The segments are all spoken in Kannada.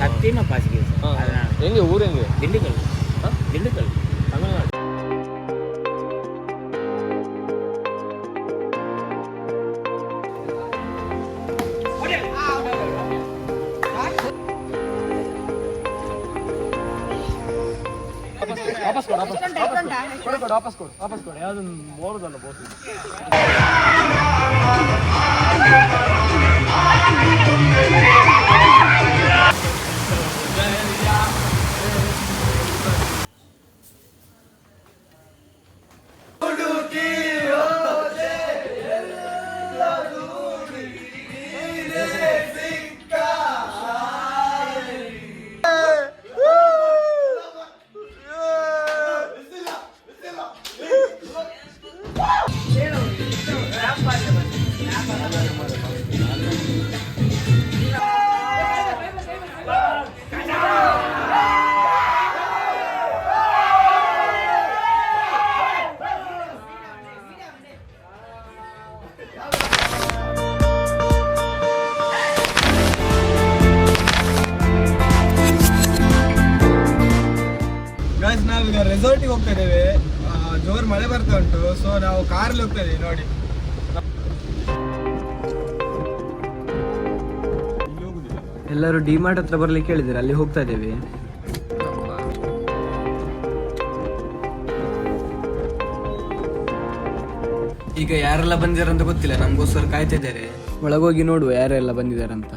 சத்தியமா பாசிக்கு எங்க ஊர் எங்க? திண்டுக்கல். திண்டுக்கல் தமிழ்நாடு. ವಾಪಸ್ ಕೊಡು ಯಾವ್ದು ಮೋರದಲ್ಲ ಬೋಸ್. ನಾವೀಗ ರೆಸಾರ್ಟಿಗೆ ಹೋಗ್ತಾ ಇದ್ದೇವೆ. ಜೋರ್ ಮಳೆ ಬರ್ತಾ ಉಂಟು, ಸೊ ನಾವು ಕಾರಲ್ಲಿ ಹೋಗ್ತಾ ಇದೀವಿ. ನೋಡಿ, ಎಲ್ಲರೂ ಡಿಮಾರ್ಟ್ ಹತ್ರ ಬರ್ಲಿಕ್ಕೆ ಹೇಳಿದ್ದಾರೆ, ಅಲ್ಲಿ ಹೋಗ್ತಾ ಇದ್ದೇವೆ. ಈಗ ಯಾರೆಲ್ಲ ಬಂದಿದ್ದಾರೆ ಅಂತ ಗೊತ್ತಿಲ್ಲ, ನಮಗೋಸ್ಕರ ಕಾಯ್ತಾ ಇದ್ದಾರೆ. ಒಳಗೋಗಿ ನೋಡುವ ಯಾರೆಲ್ಲ ಬಂದಿದ್ದಾರೆ ಅಂತ.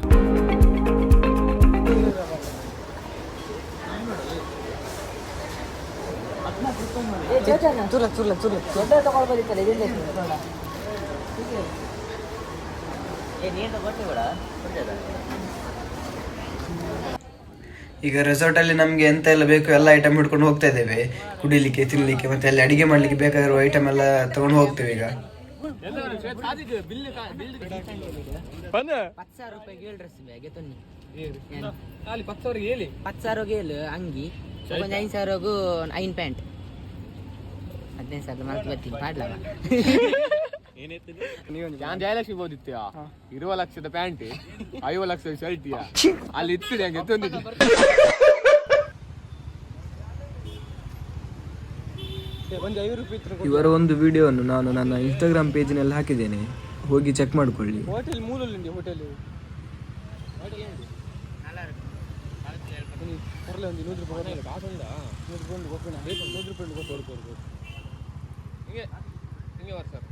ಈಗ ರೆಸಾರ್ಟ್ ಅಲ್ಲಿ ನಮ್ಗೆ ಎಂತ ಎಲ್ಲ ಬೇಕು ಎಲ್ಲ ಐಟಮ್ ಹಿಡ್ಕೊಂಡು ಹೋಗ್ತಾ ಇದ್ದೇವೆ. ಕುಡಿಲಿಕ್ಕೆ, ತಿನ್ಲಿಕ್ಕೆ, ಮತ್ತೆ ಅಲ್ಲಿ ಅಡಿಗೆ ಮಾಡ್ಲಿಕ್ಕೆ ಬೇಕಾಗಿರುವ ಐಟಮ್ ಎಲ್ಲ ತಗೊಂಡು ಹೋಗ್ತೇವೆ. ಈಗ ಅಂಗಿ 5,000 ಐನ್ ಪ್ಯಾಂಟ್ 15,000 ಮಾರ್ಕ್ ಬರ್ತೀನಿ ಪಾಡ್ಲವ. ನಾನು ಜಯಲಕ್ಷ್ಮಿ ಬೋದಿತ್ತೀಯ 20 ಲಕ್ಷದ ಪ್ಯಾಂಟ್ 5 ಲಕ್ಷದ ಶರ್ಟ್ ಅಲ್ಲಿ ಇತ್ತಿದೆ ಹಂಗೆ ತಂದಿದ್ದೆ. ಇವರ ಒಂದು ವಿಡಿಯೋವನ್ನು ನಾನು ನನ್ನ ಇನ್ಸ್ಟಾಗ್ರಾಮ್ ಪೇಜಿನಲ್ಲಿ ಹಾಕಿದ್ದೇನೆ, ಹೋಗಿ ಚೆಕ್ ಮಾಡ್ಕೊಳ್ಳಿ. ಹೋಟೆಲ್ ಮೂಲಲ್ಲಿ ಹೋಟೆಲ್ ಹಿಂಗೆ ಸರ್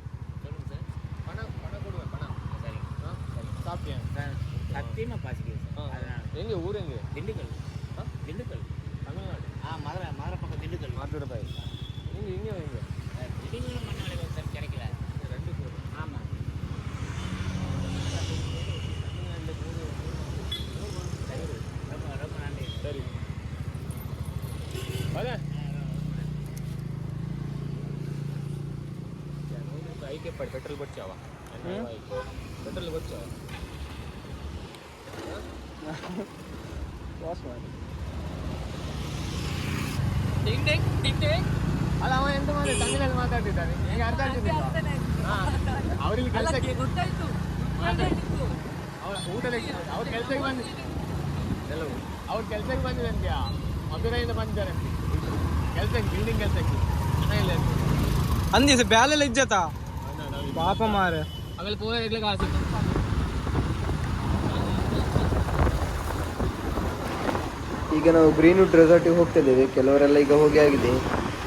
சத்தியமா பாசிக்கு எங்க ஊர் எங்க? திண்டுக்கல். திண்டுக்கல் தமிழ்நாடு. மதுரை பக்கம் திண்டுக்கல். மதுரை பாய். இங்க இங்க வைங்க. திண்டுக்கல் மண்ணாடி சார் கிடைக்கல. ரெண்டு பேர். ஆமா. ரொம்ப நன்றி. சரி. வாங்க. ಐಕೆ ಪಡ್ ಪೆಟ್ರೋಲ್ ಬಚ್ಚಾವ. ಪೆಟ್ರೋಲ್ ಬಚ್ಚಾವ. ವಾಸ್ ಮಾಡಿ. ಟಿಂಗ್ ಟಿಂಗ್ ಟಿಂಗ್ ಟಿಂಗ್. ಅಲ್ಲ ಅವ ಎಂತ ಮಾಡಿ ತಮಿಳಲ್ಲಿ ಮಾತಾಡ್ತಿದ್ದಾನೆ. ನಿಮಗೆ ಅರ್ಥ ಆಗ್ತಿಲ್ಲ. ಅವರಿಗೆ ಕೆಲಸಕ್ಕೆ ಗೊತ್ತಾಯ್ತು. ಅವರ ಊಟಕ್ಕೆ ಅವ್ರ ಕೆಲಸಕ್ಕೆ ಬಂದಿದೆ. ಎಲ್ಲವೂ ಅವ್ರ ಕೆಲಸಕ್ಕೆ ಬಂದಿದೆ ಅಂತ ಮಧುರೈಯಿಂದ ಬಂದಿದ್ದಾರೆ ಕೆಲಸಕ್ಕೆ, ಬಿಲ್ಡಿಂಗ್ ಕೆಲಸಕ್ಕೆ. ಇಲ್ಲ ಅಂದಿ ಬ್ಯಾಲೆಲ್ಲ ಇಜ್ಜತಾ ಪಾಪ ಮಾರೆ ಅವೆಲ್ಲ ಪೂರ ಇರ್ಲಿಕ್ಕೆ ಆಸೆ. ಈಗ ನಾವು ಗ್ರೀನ್ವುಡ್ ರೆಸಾರ್ಟಿಗೆ ಹೋಗ್ತಾ ಇದ್ದೇವೆ. ಕೆಲವರೆಲ್ಲ ಈಗ ಹೋಗಿ ಆಗಿದೆ.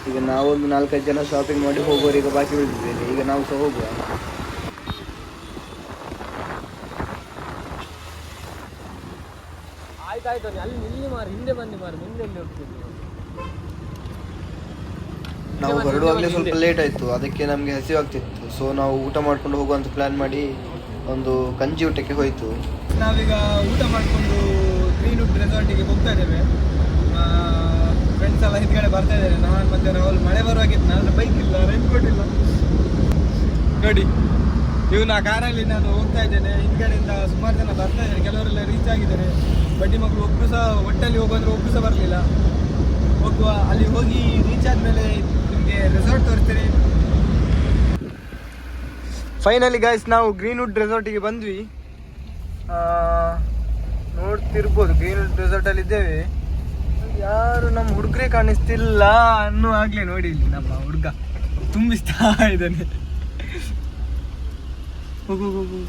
ಈಗ ನಾವೊಂದು 4-5 ಜನ ಶಾಪಿಂಗ್ ಮಾಡಿ ಹೋಗೋರು ಈಗ ಬಾಕಿ ಉಳಿದಿದ್ದೇವೆ. ಈಗ ನಾವು ಸಹ ಹೋಗುವ. ಆಯ್ತಾಯ್ತು, ಅಲ್ಲಿ ನಿಲ್ಲಿ ಮಾರು, ಹಿಂದೆ ಬನ್ನಿ ಮಾರು, ಮುಂದೆ ಎಲ್ಲಿ ಹೋಗ್ತಿದ್ವಿ. ನಾವು ಹೊರಡುವಾಗಲೇ ಸ್ವಲ್ಪ ಲೇಟ್ ಆಯಿತು, ಅದಕ್ಕೆ ನಮಗೆ ಹಸಿವಾಗ್ತಿತ್ತು. ಸೊ ನಾವು ಊಟ ಮಾಡ್ಕೊಂಡು ಹೋಗುವಂತ ಪ್ಲ್ಯಾನ್ ಮಾಡಿ ಒಂದು ಕಂಜಿ ಊಟಕ್ಕೆ ಹೋಯಿತು. ನಾವೀಗ ಊಟ ಮಾಡಿಕೊಂಡು ಗ್ರೀನ್ವುಡ್ ರೆಸಾರ್ಟಿಗೆ ಹೋಗ್ತಾ ಇದ್ದೇವೆ. ಫ್ರೆಂಡ್ಸ್ ಎಲ್ಲ ಹಿಂದ್ಗಡೆ ಬರ್ತಾ ಇದ್ದಾರೆ. ನಾನು ಮತ್ತೆ ರಾಹುಲ್ ಮಳೆ ಬರುವಾಗಿತ್ತು, ನಾನು ಬೈಕ್ ಇಲ್ಲ, ರೈನ್ ಕೋಟ್ ಇಲ್ಲ. ನೋಡಿ, ಇವನು ಆ ಕಾರಲ್ಲಿ ನಾನು ಹೋಗ್ತಾ ಇದ್ದೇನೆ. ಹಿಂದ್ಗಡೆಯಿಂದ ಸುಮಾರು ಜನ ಬರ್ತಾ ಇದ್ದಾರೆ, ಕೆಲವರೆಲ್ಲ ರೀಚ್ ಆಗಿದ್ದಾರೆ. ಬಡ್ಡಿ ಮಕ್ಕಳು ಒಬ್ಬರು ಸಹ ಒಟ್ಟಲ್ಲಿ ಹೋಗೋದ್ರೆ ಒಬ್ಬರು ಸಹ ಬರಲಿಲ್ಲ. ಹೋಗುವ, ಅಲ್ಲಿ ಹೋಗಿ ರೀಚ್ ಆದಮೇಲೆ ನಿಮಗೆ ರೆಸಾರ್ಟ್ ತೋರಿಸ್ತೀನಿ. ಫೈನಲಿ ಗೈಸ್ ನಾವು ಗ್ರೀನ್ವುಡ್ ರೆಸಾರ್ಟಿಗೆ ಬಂದ್ವಿ. ನೋಡ್ತಿರ್ಬೋದು ಗ್ರೀನ್ವುಡ್ ರೆಸಾರ್ಟಲ್ಲಿ ಇದ್ದೇವೆ. ಯಾರು ನಮ್ಮ ಹುಡುಗರೇ ಕಾಣಿಸ್ತಿಲ್ಲ ಅನ್ನೋ ಆಗ್ಲೇ ನೋಡಿ ಇಲ್ಲಿ ನಮ್ಮ ಹುಡುಗ ತುಂಬಿಸ್ತಾ ಇದ್ದಾನೆ. ಹೋಗು ಹೋಗು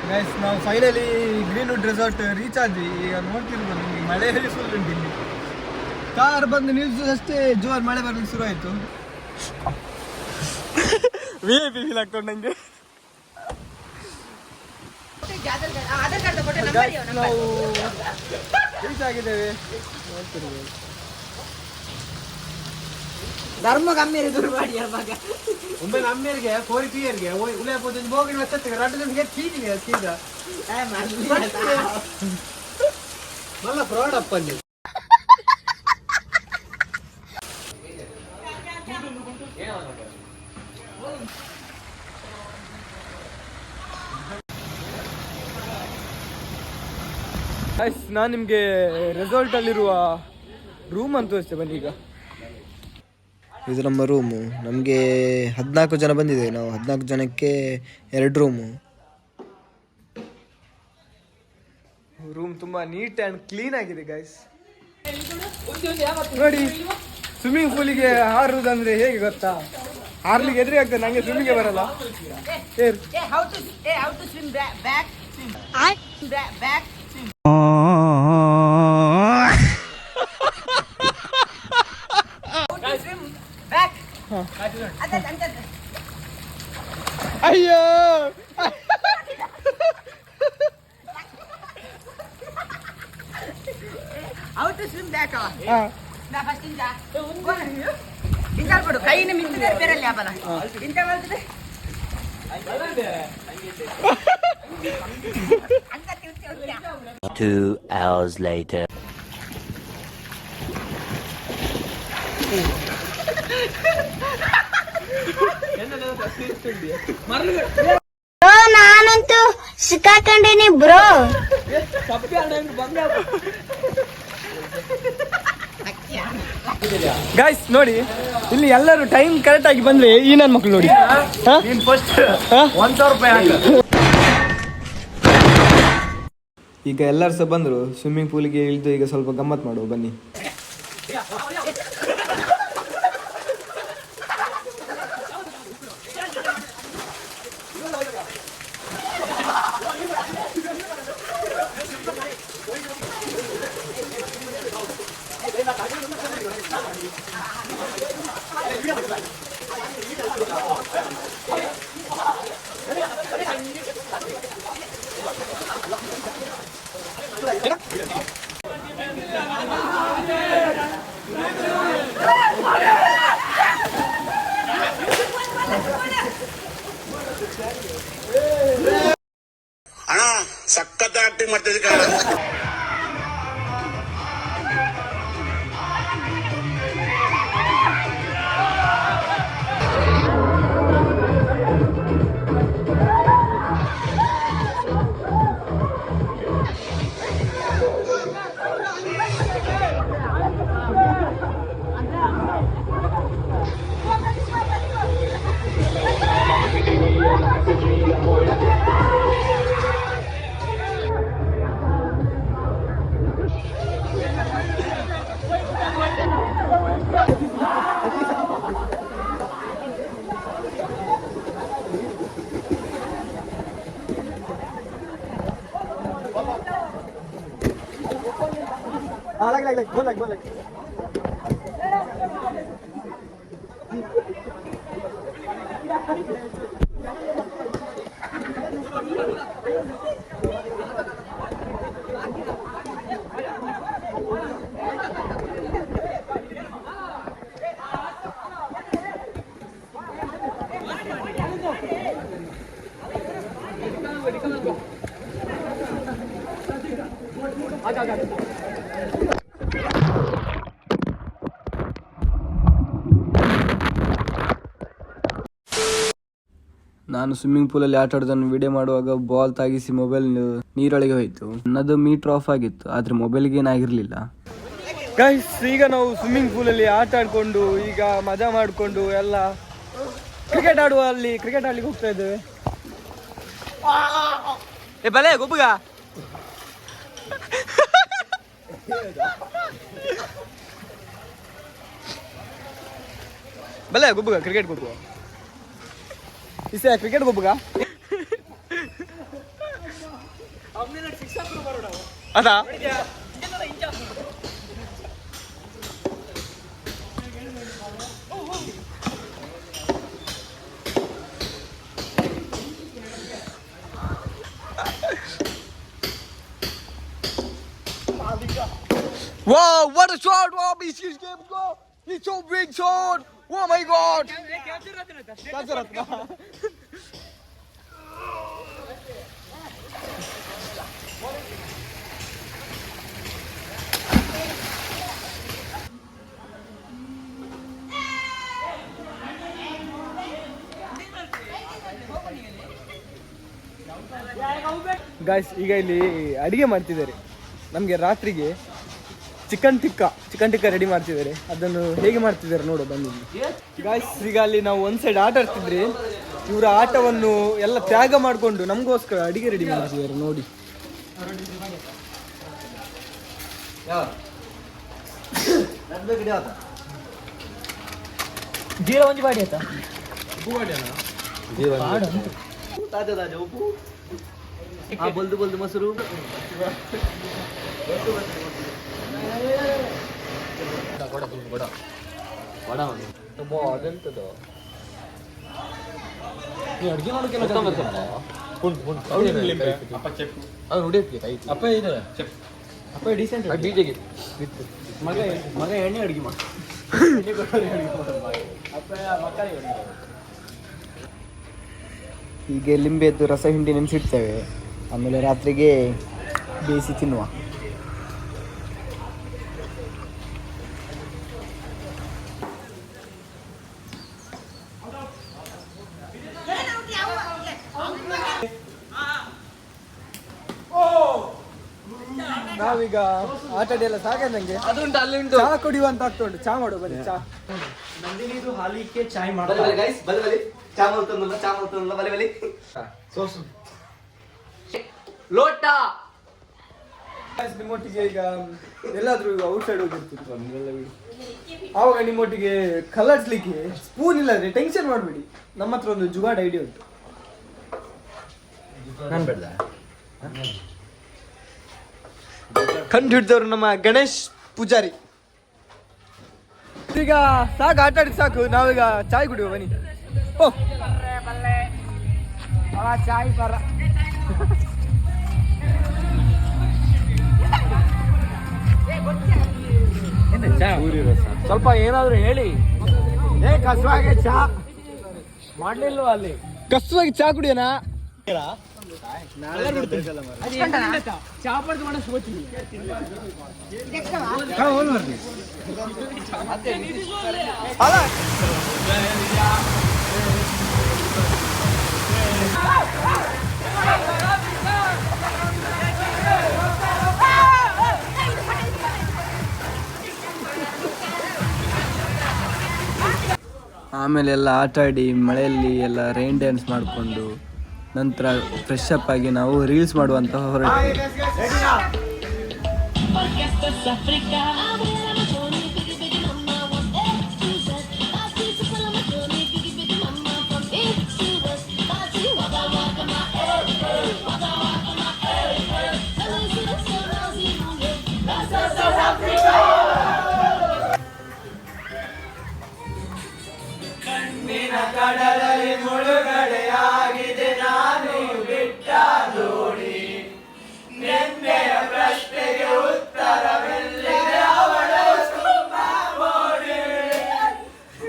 ಗೈಸ್ ನಾವು ಫೈನಲಿ ಗ್ರೀನ್ವುಡ್ ರೆಸಾರ್ಟ್ ರೀಚ್ ಆದ್ವಿ. ಈಗ ನೋಡ್ತಿರ್ಬೋದು ನಿಮಗೆ ಮಳೆ ಫುಲ್ ಉಂಟು ಇಲ್ಲಿ. ಕಾರ್ ಬಂದು ನಿಲ್ಸೋದಷ್ಟೇ ಜೋರ್ ಮಳೆ ಬರ್ಲಿಕ್ಕೆ ಶುರು ಆಯ್ತು. VIP ಫೀಲ್ ಆಗ್ತದೆ ನಂಗೆ. ನಾವು ರೀಚ್ ಆಗಿದ್ದೇವೆ. ನೋಡ್ತಿರ್ಬೋದು ಧರ್ಮ ಕಮ್ಮಿಯರಿ ದುರ್ಬಾಡಿ ಅವಾಗ ಒಮ್ಮೆ ನಮ್ಮೇರಿಗೆ ಕೋರಿ ಪಿಯರ್ಗೆ ಉಳೆ ಪೋದು ಹೋಗಿ ವಚ್ಚತ್ತಿಗೆ ರಡ್ಡು ಜನಕ್ಕೆ ತೀನಿಗೆ ಸೀದಾ ಮಲ್ಲ ಫ್ರಾಡ್ ಅಪ್ಪಲ್ಲಿ. ನಾನು ನಿಮಗೆ ರೆಸಾರ್ಟಲ್ಲಿರುವ ರೂಮ್ ಅಂತ ತೋರಿಸ್ತೇವೆ ಬನ್ನಿ. ಈಗ ಇದು ನಮ್ಮ ರೂಮು. ನಮಗೆ 14 ಜನ ಬಂದಿದೆ. ನಾವು 14 ಜನಕ್ಕೆ 2 ರೂಮು. ರೂಮ್ ತುಂಬ ನೀಟ್ ಆ್ಯಂಡ್ ಕ್ಲೀನ್ ಆಗಿದೆ ಗೈಸ್. ನೋಡಿ ಸ್ವಿಮ್ಮಿಂಗ್ ಪೂಲಿಗೆ ಹಾರುವುದಂದ್ರೆ ಹೇಗೆ ಗೊತ್ತಾ? ಹಾರ್ಲಿಕ್ಕೆ ಎದುರು ಆಗ್ತದೆ, ನನಗೆ ಸ್ವಿಮ್ಮಿಂಗ್ಗೆ ಬರಲ್ಲ. ಅಯ್ಯೋ ಕೈನ ಮಿಂಚಿದ್ರೆ ಬೇರಲ್ಲಿ ಆಪಲ ಇಂತ ಮಾಡ್ತಿದ್ರೆ 2 hours later. ನಾನಂತೂ ಸಿಕ್ಕಾಕೊಂಡೇನಿ ಬ್ರೋ. ಗೈಸ್ ನೋಡಿ ಇಲ್ಲಿ ಎಲ್ಲರೂ ಟೈಮ್ ಕರೆಕ್ಟ್ ಆಗಿ ಬಂದ್ರೆ ಈ ನನ್ನ ಮಕ್ಳು ನೋಡಿ. ಈಗ ಎಲ್ಲರೂ ಸಹ ಬಂದರು ಸ್ವಿಮ್ಮಿಂಗ್ ಪೂಲಿಗೆ ಇಳಿದು ಈಗ ಸ್ವಲ್ಪ ಗಮ್ಮತ್ ಮಾಡುವ ಬನ್ನಿ. ಅಣ್ಣ ಸಖತ್ ಆಕ್ಟಿಂಗ್ ಮಾಡ್ತಿದ್ದೆ. ನಾನು ಸ್ವಿಮ್ಮಿಂಗ್ ಪೂಲಲ್ಲಿ ಆಟ ಆಡೋದನ್ನು ವಿಡಿಯೋ ಮಾಡುವಾಗ ಬಾಲ್ ತಾಗಿಸಿ ಮೊಬೈಲ್ ನೀರೊಳಗೆ ಹೋಯಿತು. ನನ್ನದು ಮೀಟರ್ ಆಫ್ ಆಗಿತ್ತು, ಆದರೆ ಮೊಬೈಲ್ಗೆ ಏನಾಗಿರಲಿಲ್ಲ. ಗೈಸ್ ಈಗ ನಾವು ಸ್ವಿಮ್ಮಿಂಗ್ ಪೂಲಲ್ಲಿ ಆಟ ಆಡ್ಕೊಂಡು ಈಗ ಮಜಾ ಮಾಡಿಕೊಂಡು ಎಲ್ಲ ಕ್ರಿಕೆಟ್ ಆಡ್ಲಿಕ್ಕೆ ಹೋಗ್ತಾ ಇದ್ದೇವೆ. ಏ ಬಲೆ ಗೊಬ್ಬಗ ಬಲೆ ಗೊಬ್ಬಗ ಕ್ರಿಕೆಟ್ ಗೊಬ್ಬಗ ಇಸೆ ಕ್ರಿಕೆಟ್ ಗೊಬ್ಬಗ ಅದಾ Wow, what a shot! Wow, BC's game go! It's so big shot! Oh my God! Catch Ratna. Guys ಈಗ ಇಲ್ಲಿ ಅಡಿಗೆ ಮಾಡ್ತಿದ್ದಾರೆ. ನಮಗೆ ರಾತ್ರಿಗೆ ಚಿಕನ್ ಟಿಕ್ಕ ರೆಡಿ ಮಾಡ್ತಿದ್ದಾರೆ. ಅದನ್ನು ಹೇಗೆ ಮಾಡ್ತಿದ್ದಾರೆ ನೋಡು ಬನ್ನಿ ಗಾಯ್ಸ್. ಈಗ ಅಲ್ಲಿ ನಾವು ಒಂದು ಸೈಡ್ ಆಟ ಆಡ್ತಿದ್ರಿ, ಇವರ ಆಟವನ್ನು ಎಲ್ಲ ತ್ಯಾಗ ಮಾಡಿಕೊಂಡು ನಮಗೋಸ್ಕರ ಅಡಿಗೆ ರೆಡಿ ಮಾಡ್ತಿದ್ದಾರೆ ನೋಡಿ. ಜೀರಾ ಒಂಜಿ ಬಾಡಿ ಆಯ್ತಾ ಬಲ್ದು ಮೊಸರು ಅದೆಂತದು ಅಡುಗೆ ಮಾಡೋಕೆಲ್ಲ ಅಪ್ಪ ಡೀಸೆಂಟ್ ಡಿಜೆಗೆ ಮಗ ಎಣ್ಣೆ ಅಡುಗೆ ಮಾಡ ಹೀಗೆ ಲಿಂಬೆದ್ದು ರಸ ಹಿಂಡಿ ನೆನೆಸಿಡ್ತೇವೆ. ಆಮೇಲೆ ರಾತ್ರಿಗೆ ಬೇಯಿಸಿ ತಿನ್ನುವ. ನಾವೀಗ ಆಟ ಎಲ್ಲ ಸಾಕಂದಂಗೆ ಅದುಂಟು ಅಲ್ಲಿ ಉಂಟು ಚಾ ಕುಡಿಯುವಂತ ಆಗ್ತಾ ಉಂಟು. ಚಾ ಮಾಡುವ ಬನ್ನಿ. ಚಾ ನಂದಿನಿದು ಹಾಲಿಗೆ ಚಾಯ್ ಮಾಡ್ತಾರೆ ಗೈಸ್. ಬಲಿ ಚಾ ಮಾಡ್ತಂದಲ್ಲ ಬಲಿ ಸೋಸು ಲೋಟ. ನಿಮ್ಮೊಟ್ಟಿಗೆ ಈಗ ಎಲ್ಲಾದ್ರೂ ಈಗ ಔಟ್ ಸೈಡ್ ಹೋಗಿರ್ತಿತ್ತು ಆವಾಗ ನಿಮ್ಮೊಟ್ಟಿಗೆ ಕಲರ್ಸ್ಲಿಕ್ಕೆ ಸ್ಪೂನ್ ಇಲ್ಲದ್ರೆ ಟೆನ್ಷನ್ ಮಾಡಬೇಡಿ, ನಮ್ಮ ಹತ್ರ ಒಂದು ಜುಗಾಡ್ ಐಡಿಯಾ ಉಂಟು. ಕಂಡು ಹಿಡಿದವರು ನಮ್ಮ ಗಣೇಶ್ ಪೂಜಾರಿ. ಈಗ ಸಾಕು ಆಟ ಆಡಿದ್ ಸಾಕು, ನಾವೀಗ ಚಾಯ್ ಕುಡಿಯುವ ಬನ್ನಿ. ಓ ಚಾಯ್ ಬರ ಸ್ವಲ್ಪ ಏನಾದ್ರು ಹೇಳಿ. ಕಸುವಾಗಿ ಚಾ ಮಾಡ್ಲಿಲ್ವ ಅಲ್ಲಿ? ಕಸುವಾಗಿ ಚಾ ಕುಡಿಯೋಣ. ಆಮೇಲೆ ಎಲ್ಲ ಆಟ ಆಡಿ ಮಳೆಯಲ್ಲಿ ಎಲ್ಲ ರೈನ್ ಡ್ಯಾನ್ಸ್ ಮಾಡಿಕೊಂಡು ನಂತರ ಫ್ರೆಶ್ ಅಪ್ ಆಗಿ ನಾವು ರೀಲ್ಸ್ ಮಾಡುವಂತ ಹೊರಟಿದ್ವಿ. ಕಡಲಲ್ಲಿ ಮುಳುಗಡೆಯಾಗಿದೆ ನಾನು ಬಿಟ್ಟ ದೋಣಿ, ನೆನ್ನೆಯ ಪ್ರಶ್ನೆಗೆ ಉತ್ತರವೆಲ್ಲಿದೆ ಅವಳ ತುಂಬ ಮೋಡಿ,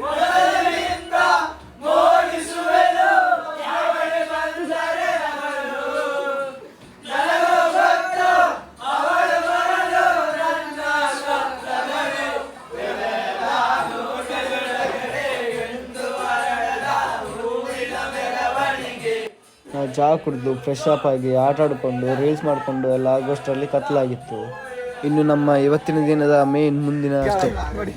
ಮೊದಲಿನಿಂದ ಮೋಡಿಸುವೆನು ಅವಳೆ ಬಂದರೆ ಅವಳು, ನನಗೂ ಗೊತ್ತು ಅವಳು ಬರಲು ನನ್ನ ಸ್ವಪ್ನಗಳು ಬೆಳೆದಾನು ಕೆಳಗಡೆ ಎಂದು ಹರಡದ ಹೂವಿನ ಮೆರವಣಿಗೆ. ನಾವು ಚಹಾ ಕುಡಿದು ಫ್ರೆಶ್ ಅಪ್ ಆಗಿ ಆಟ ಆಡಿಕೊಂಡು ರೀಲ್ಸ್ ಮಾಡಿಕೊಂಡು ಎಲ್ಲ ಆಗೋಷ್ಟರಲ್ಲಿ ಕತ್ಲಾಗಿತ್ತು. ಇನ್ನು ನಮ್ಮ ಇವತ್ತಿನ ದಿನದ ಮೇನ್ ಮುಂದಿನ ಸ್ಟೆಪ್ ನೋಡಿ.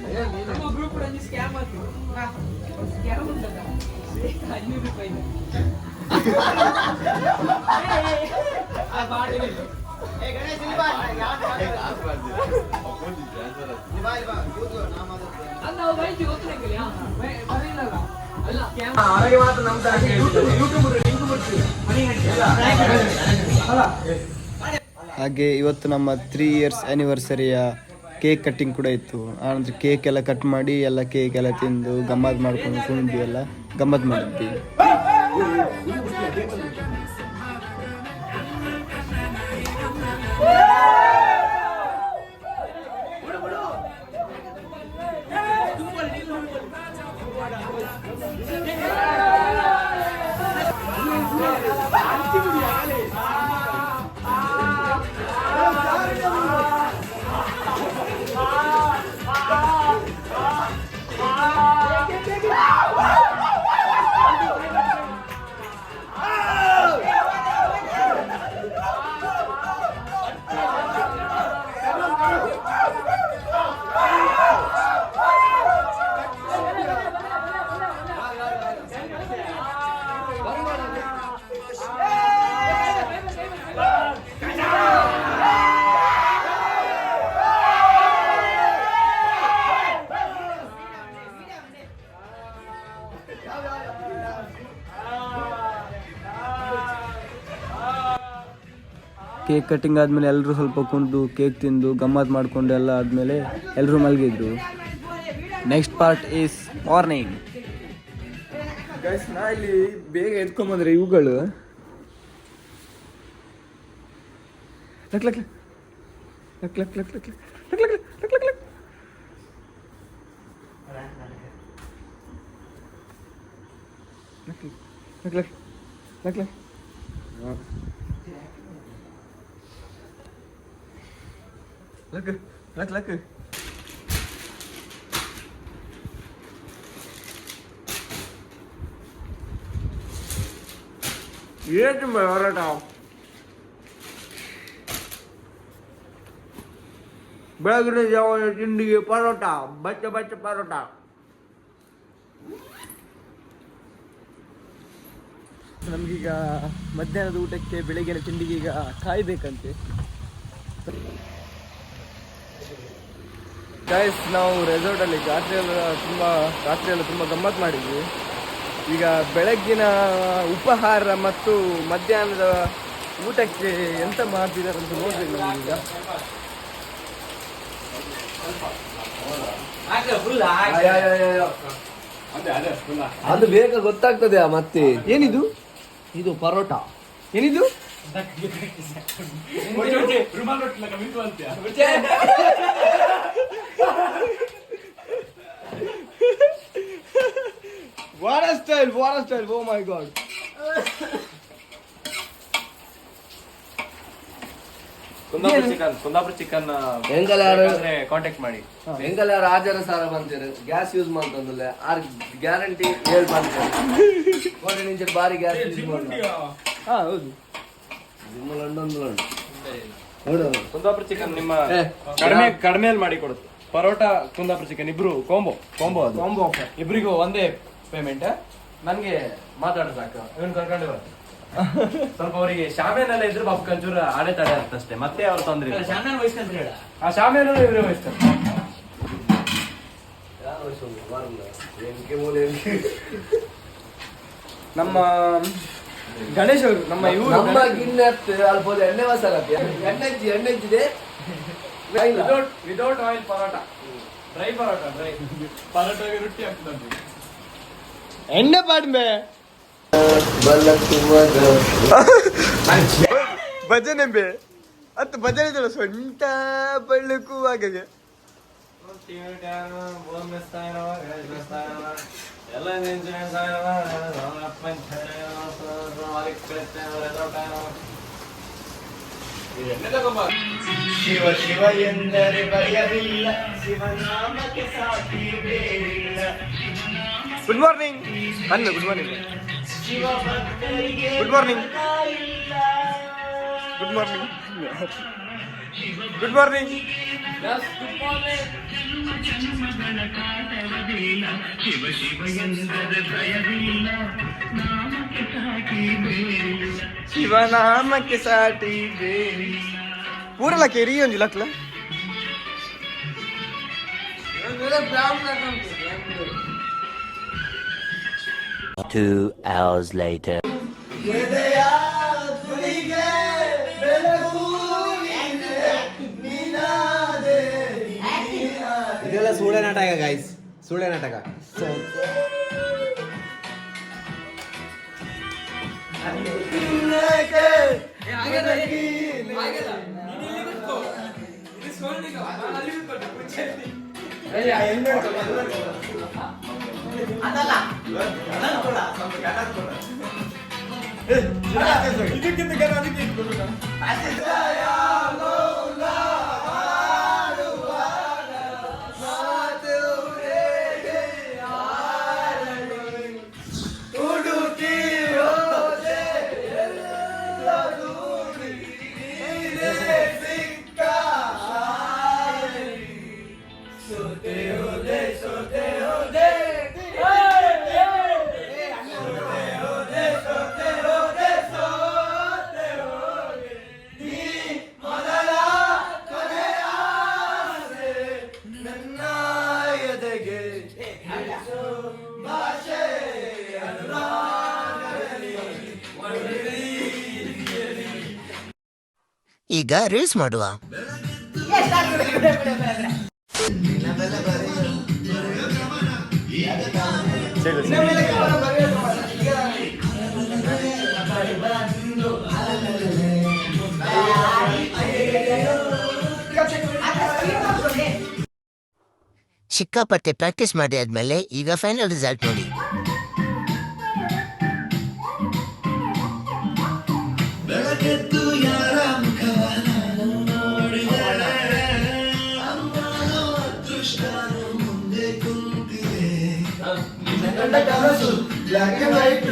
ಹಾಗೆ ಇವತ್ತು ನಮ್ಮ 3 years ಆ್ಯನಿವರ್ಸರಿಯ ಕೇಕ್ ಕಟ್ಟಿಂಗ್ ಕೂಡ ಇತ್ತು. ಆನಂತರ ಕೇಕ್ ಎಲ್ಲ ಕಟ್ ಮಾಡಿ ಎಲ್ಲ ಕೇಕ್ ಎಲ್ಲ ತಿಂದು ಗಮ್ಮತ್ ಮಾಡ್ಕೊಂಡು ಕುಣಿದ್ವಿ, ಎಲ್ಲ ಗಮ್ಮತ್ ಮಾಡಿದ್ವಿ. ಕೇಕ್ ಕಟ್ಟಿಂಗ್ ಆದಮೇಲೆ ಎಲ್ಲರೂ ಸ್ವಲ್ಪ ಕುಣಿದು ಕೇಕ್ ತಿಂದು ಗಮ್ಮತ್ ಮಾಡಿಕೊಂಡು ಎಲ್ಲ ಆದಮೇಲೆ ಎಲ್ಲರೂ ಮಲಗಿದ್ರು. Next part is morning. Guys, ನಾ ಇಲ್ಲಿ ಬೇಗ ಎತ್ಕೊಂಬಂದ್ರೆ ಇವುಗಳು luck luck luck luck luck luck luck luck luck luck luck luck luck luck luck luck luck luck luck. ಏನು ಹೊರಟ ಬೆಳಗಿನ ಜಾವ ತಿಂಡಿಗೆ ಪರೋಟ, ಬಚ್ಚ ಬಚ್ಚ ಪರೋಟ. ನಮಗೀಗ ಮಧ್ಯಾಹ್ನದ ಊಟಕ್ಕೆ ಬೆಳಗಿನ ತಿಂಡಿಗೆ ಈಗ ಕಾಯ್ಬೇಕಂತೆ. ಗೈಸ್, ನಾವು ರೆಸಾರ್ಟಲ್ಲಿ ರಾತ್ರಿಯೆಲ್ಲ ತುಂಬ ಗಮ್ಮತ್ತು ಮಾಡಿದ್ವಿ. ಈಗ ಬೆಳಗ್ಗಿನ ಉಪಹಾರ ಮತ್ತು ಮಧ್ಯಾಹ್ನದ ಊಟಕ್ಕೆ ಎಂತ ಮಾಡ್ತಿದ್ದಾರೆ ಅಂತ ನೋಡ್ಬೇಕು ನಮಗೀಗ. ಅದು ಬೇಗ ಗೊತ್ತಾಗ್ತದೆ ಮತ್ತೆ. ಏನಿದು? ಇದು ಪರೋಟ. ಏನಿದು? What a style! Oh my god! Kundapura chicken contact ಮಾಡಿ. ಎಂಗಲ ರಾಜರ ಸಾರ ಬಂತೀರಿ ಗ್ಯಾಸ್ ಯೂಸ್ ಮಾಡ್ತಂದಿಲ್ಲ ಆರ್ ಗ್ಯಾರಂಟಿ ಹೇಳ್ ಮಾಡ್ತಾರೆ. ಕೋಟೆ ನಿಂಚೆ ಬಾರಿ ಗ್ಯಾಸ್ ಯೂಸ್ ಮಾಡಿ. ಹೌದು, ಕುಂದಾಪುರ ಚಿಕನ್ ನಿಮ್ಮ ಕಡಿಮೆಯಲ್ಲಿ ಮಾಡಿ ಕೊಡುತ್ತೆ. ಪರೋಟ ಕುಂದಾಪುರ ಚಿಕನ್ ಇಬ್ರು ಕಾಂಬೋ ಆಫರ್. ಇಬ್ರಿಗೂ ಒಂದೇ ಪೇಮೆಂಟ್. ನನ್ಗೆ ಮಾತಾಡ ಸಾಕು, ಇವನ್ ಕರ್ಕೊಂಡು ಬರುತ್ತೆ. ಸ್ವಲ್ಪ ಅವರಿಗೆ ಶಾಮಿಯಾನೆಲ್ಲ ಇದ್ರು ಬಾಬು ಕಂಚೂರು ಆಡೆ ತಡೆ ಅಷ್ಟೇ, ಮತ್ತೆ ಅವ್ರ ತೊಂದ್ರೆ ಇಲ್ಲ. ಆ ಶಾಮಿಯಾನ ಇವ್ರೆ ವಹಿಸ್ತಾರೆ. ನಮ್ಮ ಗಣೇಶ್ ಅವರು ನಮ್ಮ ನಮ್ಮ ಗಿಣ್ಣೆ ಅಲ್ಬೋದು ಎಣ್ಣೆ ಮಸಾಲ ಎಣ್ಣೆಜ್ಜಿದೆ without oil parotta, dry parotta ಪರೋಟಗೆ ರೊಟ್ಟಿ ಹಾಕ್ತದೆ. ಎಣ್ಣೆ ಪಾಡ್ಮೆ ಭಜನೆ ಬೇ ಅತ್ತು ಭಜನೆ ಜನ ಸೊಂಟ ಬಳ್ಳಕು ಹಾಗೆ ಎಲ್ಲ ಶಿವ ಶಿವ ಎಂದರೆ ಭಯವಿಲ್ಲ, ಶಿವನಾಮಕ್ಕೆ ಸಾಟಿ ಬೇರಿಲ್ಲ. ಗುಡ್ ಮಾರ್ನಿಂಗ್ ಅನ್ನ good morning good morning good morning good morning. ಶಿವನಾಮಕ್ಕೆ ಸಾಟಿ ಪೂರಲಕ್ಕೆ ರೀ ಒಂಜಿ ಲಕ್ಲ 2 hours later. ಇದೆಲ್ಲ ಸುಳ್ಳೆ ನಾಟಕ ಗೈಸ್, ಸುಳ್ಳೆ ನಾಟಕ. ಈಗ ರೀಲ್ಸ್ ಮಾಡುವ. ಸಿಕ್ಕಾಪಟ್ಟೆ ಪ್ರಾಕ್ಟೀಸ್ ಮಾಡಿ ಆದ್ಮೇಲೆ ಈಗ ಫೈನಲ್ ರಿಸಲ್ಟ್ ನೋಡಿ. ಬ್ಲಾಕ್ ಅಂಡ್ ವೈಟ್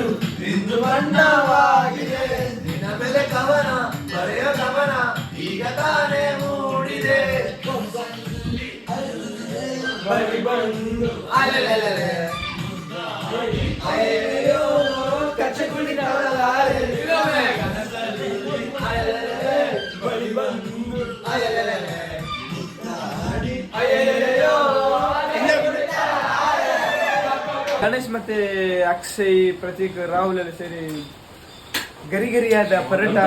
ಇಂದು ಬಣ್ಣವಾಗಿದೆ, ದಿನ ಬೆಲೆ ಕವನ ಬರೆಯೋ ಗಮನ ಈಗ ತಾನೇ ಮೂಡಿದೆ. ಬಳಿ ಬಂದು ಅಲೆಲೆಲೆ ಅಯ್ಯೋ ಕಚ್ಚೆ ಕುಳಿತವರಲಾರೆ ಕನಸಲ್ಲಿ ಅಲೆಲೆಲೆ ಬಳಿ ಬಂದು ಅಲೆಲೆಲೆ ಅಯ್ಯೋ. ಗಣೇಶ್ ಮತ್ತೆ ಅಕ್ಷಯ್, ಪ್ರತೀಕ್, ರಾಹುಲ್ ಎಲ್ಲ ಸೇರಿ ಗರಿಗರಿಯಾದ ಪರೋಟ.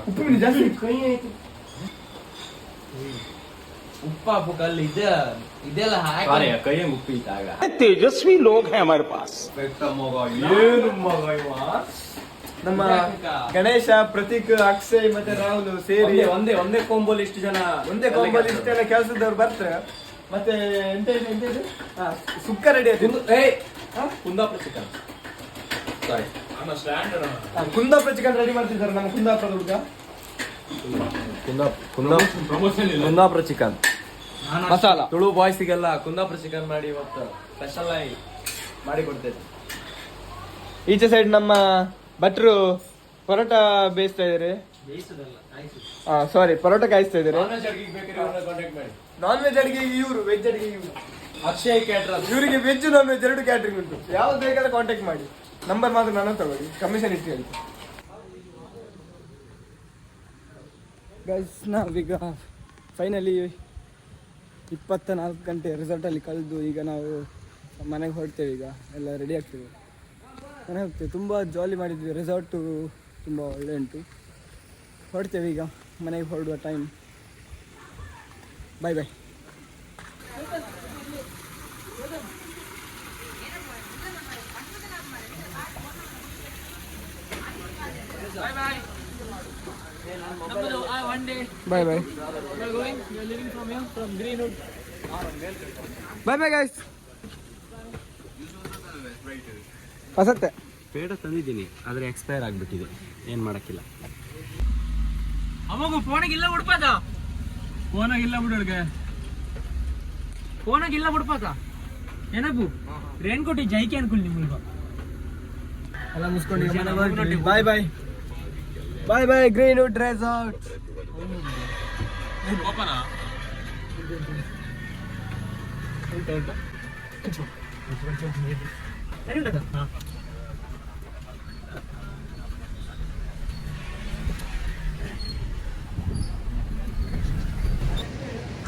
ಉಪ್ಪು ಜಾಸ್ತಿ ಕೈ ಆಯ್ತು. ಉಪ್ಪಾಪು ಕಲ್ಲು ಇದೆಲ್ಲ ಕೈ ಉಪ್ಪಿಟ್ಟಾಗ तेजस्वी लोग हैं हमारे पास. ಏನು ಮಗ ಇವ? ನಮ್ಮ ಗಣೇಶ, ಪ್ರತೀಕ್, ಅಕ್ಷಯ್ ಮತ್ತೆ ರಾಹುಲ್ ಸೇರಿ ಒಂದೇ ಕೊಂಬೋಲಿ ಇಷ್ಟು ಜನ ಕೆಲಸದವ್ರು ಬರ್ತಾರೆ. ಮತ್ತೆ ಎಂತ ಇದೆ ಸುಕ್ಕ ರೆಡಿ ಆಯ್ತು. ಕುಂದಾಪುರ ಚಿಕನ್, ಸಾರಿ ಕುಂದಾಪುರ ಚಿಕನ್ ರೆಡಿ ಮಾಡ್ತಿದ್ದಾರೆ ನಮ್ಮ ಕುಂದಾಪುರದ ಹುಡುಗ. ಕುಂದಾಪುರ ಚಿಕನ್ ಮಸಾಲ ತುಳು ಬಾಯ್ಸಿಗೆಲ್ಲ ಕುಂದಾಪುರ ಚಿಕನ್ ಮಾಡಿ ಇವತ್ತು ಸ್ಪೆಷಲ್ ಆಗಿ ಮಾಡಿ ಕೊಡ್ತೇವೆ. ಈಚೆ ಸೈಡ್ ನಮ್ಮ ಭಟ್ರು ಪರೋಟ ಬೇಯಿಸ್ತಾ ಇದಾರೆ. ಸಾರಿ, ಪರೋಟ ಕಾಯಿಸ್ತಾ ಇದಾರೆ. ನಾನ್ ವೆಜ್ ಅಡಿಗೆ ಇವರು, ವೆಜ್ ಅಡಿಗೆ ಇವರು. ಅಕ್ಷಯ್ ಕ್ಯಾಟ್ರರ್, ಇವರಿಗೆ ವೆಜ್ ನಾನ್ ವೆಜ್ ಎರಡು ಕ್ಯಾಟ್ರಿಂಗ್ ಉಂಟು. ಯಾವ್ದು ಬೇಕಾದ್ರೆ ಕಾಂಟ್ಯಾಕ್ಟ್ ಮಾಡಿ, ನಂಬರ್ ಮಾತ್ರ ನಾನು ತಗೊಳ್ಳಿ, ಕಮಿಷನ್ ಇಷ್ಟು ಹೇಳಿ. ಗೈಸ್, ನಾವೀಗ ಫೈನಲಿ 24 ಗಂಟೆ ರಿಸಲ್ಟಲ್ಲಿ ಕಳೆದು ಈಗ ನಾವು ಮನೆಗೆ ಹೊರಡ್ತೇವೆ. ಈಗ ಎಲ್ಲ ರೆಡಿ ಆಗ್ತೇವೆ, ಮನೆಗೆ ಹೋಗ್ತೇವೆ. ತುಂಬ ಜಾಲಿ ಮಾಡಿದ್ವಿ, ರೆಸಾರ್ಟು ತುಂಬ ಒಳ್ಳೆ ಉಂಟು. ಹೊರಡ್ತೇವೆ ಈಗ, ಮನೆಗೆ ಹೊರಡುವ time. Bye bye. Bye bye. We are going. We are leaving from here, from Greenwood. Bye bye guys. ಹೊಸತ್ತೆ ಪೇಡ ತಂದಿದ್ದೀನಿ, ಆದರೆ ಎಕ್ಸ್ಪೈರ್ ಆಗಿಬಿಟ್ಟಿದೆ, ಏನು ಮಾಡೋಕ್ಕಿಲ್ಲ. ಅವಾಗ ಫೋನಾಗಿಲ್ಲ ಬಿಡ್ಪಾತ, ಫೋನಾಗಿಲ್ಲ ಬಿಡೋಳ್ಗೆ, ಫೋನಾಗಿಲ್ಲ ಬಿಡ್ಪಾತ. ಏನಪ್ಪು ರೇನ್ ಕೋಟಿ ಜೈಕೆ ಅನ್ಕೊಳ್ಳಿ ನಿಮ್ಗೆ ಎಲ್ಲ ಮುಗಿಸ್ಕೊಂಡು ಬಾಯ್ ಬಾಯ್. ಬಾಯ್ ಬಾಯ್ ಗ್ರೀನ್ವುಡ್ ರೆಸಾರ್ಟ್.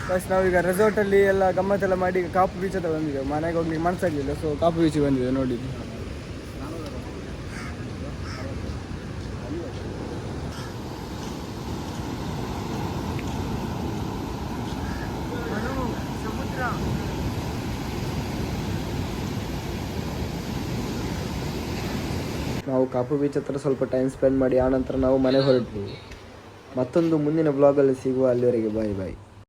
ಬಸ್ ನಾವೀಗ ರೆಸಾರ್ಟಲ್ಲಿ ಎಲ್ಲ ಗಮ್ಮತ್ತೆಲ್ಲ ಮಾಡಿ ಈಗ ಕಾಪು ಬೀಚ್ ಹತ್ರ ಬಂದಿದ್ದೇವೆ. ಮನೆಗೆ ಹೋಗ್ಲಿಕ್ಕೆ ಮನಸ್ಸಾಗಲಿಲ್ಲ, ಸೊ ಕಾಪು ಬೀಚಿಗೆ ಬಂದಿದ್ದೇವೆ. ನೋಡಿ ನಾವು ಕಾಪು ಬೀಚ್ ಹತ್ರ ಸ್ವಲ್ಪ ಟೈಮ್ ಸ್ಪೆಂಡ್ ಮಾಡಿ ಆನಂತರ ನಾವು ಮನೆಗೆ ಹೊರಟ್ವಿ. ಮತ್ತೊಂದು ಮುಂದಿನ ಬ್ಲಾಗಲ್ಲಿ ಸಿಗುವ, ಅಲ್ಲಿವರೆಗೆ ಬಾಯ್ ಬಾಯ್.